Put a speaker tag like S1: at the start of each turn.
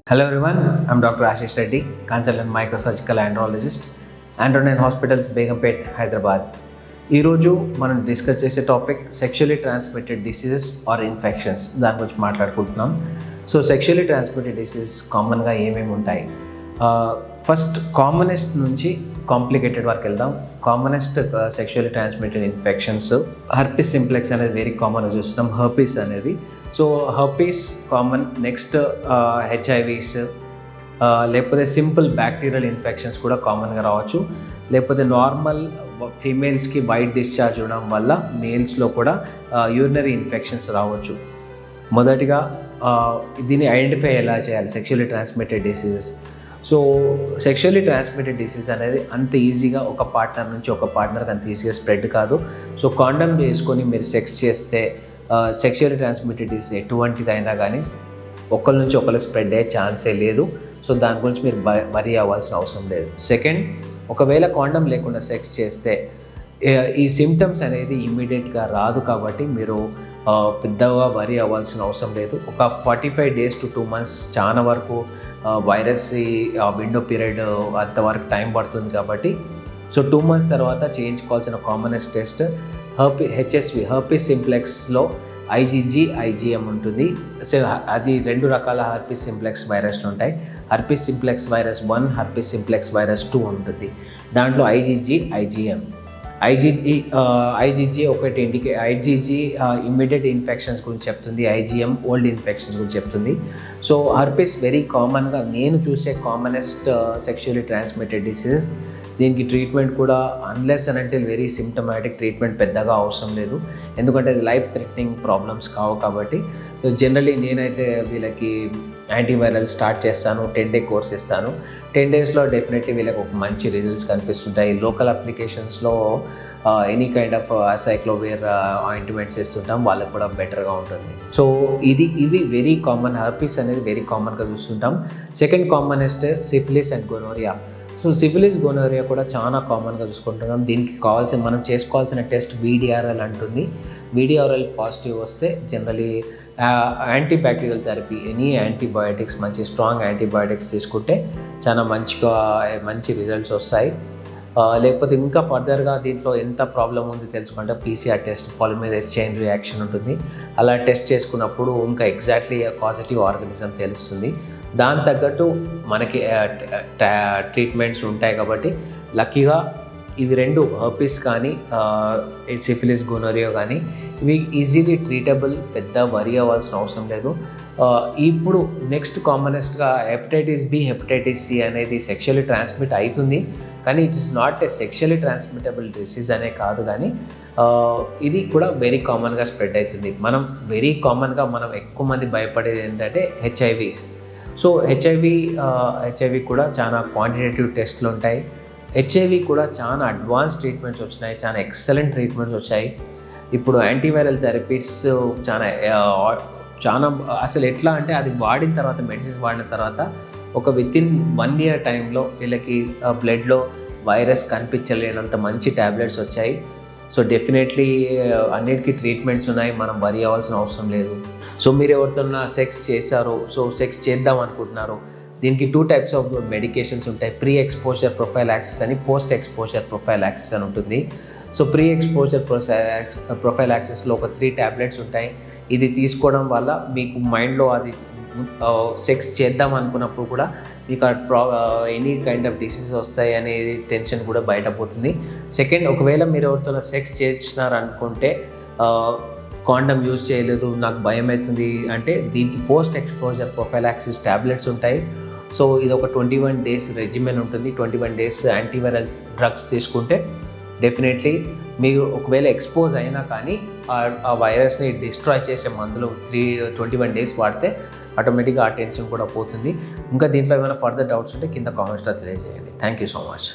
S1: Hello everyone, I'm Dr. Ashish Reddy, consultant microsurgical andrologist, Androgen Hospitals, Begumpet, Hyderabad. ఈరోజు మనం discuss చేసే topic sexually transmitted diseases or infections దాని గురించి మాట్లాడుకుంటున్నాం. So sexually transmitted diseases కామన్గా ఏమేమి ఉంటాయి? ఫస్ట్ కామనెస్ట్ నుంచి కాంప్లికేటెడ్ వరకు వెళ్దాం. Commonest sexually transmitted infections హర్పిస్ simplex అనేది వెరీ కామన్గా చూస్తున్నాం. హర్పిస్ అనేది సో హర్పీస్ కామన్. నెక్స్ట్ హెచ్ఐవీస్, లేకపోతే సింపుల్ బ్యాక్టీరియల్ ఇన్ఫెక్షన్స్ కూడా కామన్గా రావచ్చు. లేకపోతే నార్మల్ ఫీమేల్స్కి వైట్ డిశ్చార్జ్ ఉండడం వల్ల మేల్స్లో కూడా యూరినరీ ఇన్ఫెక్షన్స్ రావచ్చు. మొదటిగా దీన్ని ఐడెంటిఫై ఎలా చేయాలి? Sexually transmitted diseases. So sexually transmitted disease అనేది అంత ఈజీగా ఒక పార్ట్నర్ నుంచి ఒక పార్ట్నర్కి అంత ఈజీగా స్ప్రెడ్ కాదు. సో కాండమ్ వేసుకొని మీరు సెక్స్ చేస్తే సెక్షువల్లీ ట్రాన్స్మిటెడ్ డిసీజ్ ఎటువంటిదైనా కానీ ఒకరి నుంచి ఒకరికి స్ప్రెడ్ అయ్యే ఛాన్సే లేదు. సో దాని గురించి మీరు వరీ అవ్వాల్సిన అవసరం లేదు. సెకండ్, ఒకవేళ కాండమ్ లేకుండా సెక్స్ చేస్తే ఈ సిమ్టమ్స్ అనేది ఇమ్మీడియట్గా రాదు కాబట్టి మీరు పెద్దగా వరీ అవ్వాల్సిన అవసరం లేదు. ఒక 45 days to 2 months చాలా వరకు వైరస్ విండో పీరియడ్ అంతవరకు టైం పడుతుంది కాబట్టి సో 2 months తర్వాత చేయించుకోవాల్సిన కామనెస్ట్ టెస్ట్ హెచ్ఎస్వి, హర్పిస్ సింప్లెక్స్లో ఐజీజీ, ఐజీఎం ఉంటుంది. సో అది 2 రకాల హర్పిస్ సింప్లెక్స్ వైరస్లు ఉంటాయి. Herpes simplex virus 1, herpes simplex virus 2 ఉంటుంది. దాంట్లో ఐజీజీ, ఐజీఎం. ఐజీజీ ఒకటి ఐజీజీ ఇమ్మీడియట్ ఇన్ఫెక్షన్స్ గురించి చెప్తుంది, ఐజీఎం ఓల్డ్ ఇన్ఫెక్షన్స్ గురించి చెప్తుంది. సో హర్పిస్ వెరీ కామన్గా నేను చూసే కామనెస్ట్ సెక్షువల్లీ ట్రాన్స్మిటెడ్ డిసీజెస్. దీనికి ట్రీట్మెంట్ కూడా unless and until very symptomatic treatment పెద్దగా అవసరం లేదు, ఎందుకంటే అది లైఫ్ థ్రెటనింగ్ ప్రాబ్లమ్స్ కావు కాబట్టి. సో జనరలీ నేనైతే వీళ్ళకి యాంటీవైరల్ స్టార్ట్ చేస్తాను, 10 day కోర్స్ ఇస్తాను. 10 daysలో డెఫినెట్లీ వీళ్ళకి ఒక మంచి రిజల్ట్స్ కనిపిస్తుంటాయి. లోకల్ అప్లికేషన్స్లో any kind of acyclovir ointments ఇస్తుంటాం, వాళ్ళకి కూడా బెటర్గా ఉంటుంది. సో ఇవి వెరీ కామన్. హర్పిస్ అనేది వెరీ కామన్గా చూస్తుంటాం. Second commonest syphilis and gonorrhoea. So syphilis, gonorrhoea కూడా చాలా కామన్గా చూసుకుంటున్నాం. దీనికి మనం చేసుకోవాల్సిన టెస్ట్ VDRL అంటుంది. VDRL పాజిటివ్ వస్తే generally antibacterial therapy, any antibiotics, మంచి స్ట్రాంగ్ యాంటీబయాటిక్స్ తీసుకుంటే చాలా మంచి రిజల్ట్స్ వస్తాయి. లేకపోతే ఇంకా ఫర్దర్గా దీంట్లో ఎంత ప్రాబ్లం ఉంది తెలుసుకుంటే PCR test, polymerase chain reaction ఉంటుంది. అలా టెస్ట్ చేసుకున్నప్పుడు ఇంకా ఎగ్జాక్ట్లీ కాజిటివ్ ఆర్గానిజం తెలుస్తుంది. దాని తగ్గట్టు మనకి ట్రీట్మెంట్స్ ఉంటాయి కాబట్టి లక్కీగా ఇవి 2 హర్పిస్ కానీ సిఫిలిస్, గోనోరియా కానీ ఇవి ఈజీలీ ట్రీటబుల్, పెద్ద వరీ అవ్వాల్సిన అవసరం లేదు. ఇప్పుడు నెక్స్ట్ కామనెస్ట్గా హెపటైటిస్ B, హెపటైటిస్ C అనేది సెక్షువల్లీ ట్రాన్స్మిట్ అవుతుంది, కానీ it is not a sexually transmittable disease అనే కాదు, కానీ ఇది కూడా వెరీ కామన్గా స్ప్రెడ్ అవుతుంది. వెరీ కామన్గా మనం ఎక్కువ మంది భయపడేది ఏంటంటే హెచ్ఐవి. సో హెచ్ఐవి కూడా చాలా క్వాంటిటేటివ్ టెస్ట్లు ఉంటాయి. హెచ్ఐవి కూడా చాలా అడ్వాన్స్ ట్రీట్మెంట్స్ వచ్చినాయి, చాలా ఎక్సలెంట్ ట్రీట్మెంట్స్ వచ్చాయి. ఇప్పుడు యాంటీవైరల్ థెరపీస్ చాలా అసలు ఎట్లా అంటే అది వాడిన తర్వాత, మెడిసిన్స్ వాడిన తర్వాత ఒక వితిన్ 1 year టైంలో వీళ్ళకి బ్లడ్లో వైరస్ కనిపించలేనంత మంచి ట్యాబ్లెట్స్ వచ్చాయి. సో డెఫినెట్లీ అన్నిటికీ ట్రీట్మెంట్స్ ఉన్నాయి, మనం వరీ అవ్వాల్సిన అవసరం లేదు. సో మీరు ఎవరితోన్నా సెక్స్ చేశారో, సో సెక్స్ చేద్దాం అనుకుంటున్నారో, దీనికి 2 types ఆఫ్ మెడికేషన్స్ ఉంటాయి. ప్రీ ఎక్స్పోజర్ ప్రొఫైలాక్సిస్ అని, పోస్ట్ ఎక్స్పోజర్ ప్రొఫైలాక్సిస్ అని ఉంటుంది. సో ప్రీ ఎక్స్పోజర్ ప్రొఫైలాక్సిస్లో ఒక 3 tablets ఉంటాయి. ఇది తీసుకోవడం వల్ల మీకు మైండ్లో అది సెక్స్ చేద్దాం అనుకున్నప్పుడు కూడా మీకు ఎనీ కైండ్ ఆఫ్ డిసీజ్ వస్తాయి అనేది టెన్షన్ కూడా బయటపోతుంది. సెకండ్, ఒకవేళ మీరు ఎవరితో సెక్స్ చేసినారనుకుంటే కాండమ్ యూజ్ చేయలేదు, నాకు భయం అవుతుంది అంటే దీనికి పోస్ట్ ఎక్స్పోజర్ ప్రొఫైలాక్సిస్ ట్యాబ్లెట్స్ ఉంటాయి. సో ఇది ఒక 21 days రెజిమెన్ ఉంటుంది. 21 days యాంటీవైరల్ డ్రగ్స్ తీసుకుంటే డెఫినెట్లీ మీరు ఒకవేళ ఎక్స్పోజ్ అయినా కానీ ఆ వైరస్ని డిస్ట్రాయ్ చేసే మందులు 21 days వాడితే ఆటోమేటిక్గా ఆ టెన్షన్ కూడా పోతుంది. ఇంకా దీంట్లో ఏమైనా ఫర్దర్ డౌట్స్ ఉంటే కింద కామెంట్స్లో తెలియజేయండి. Thank you so much.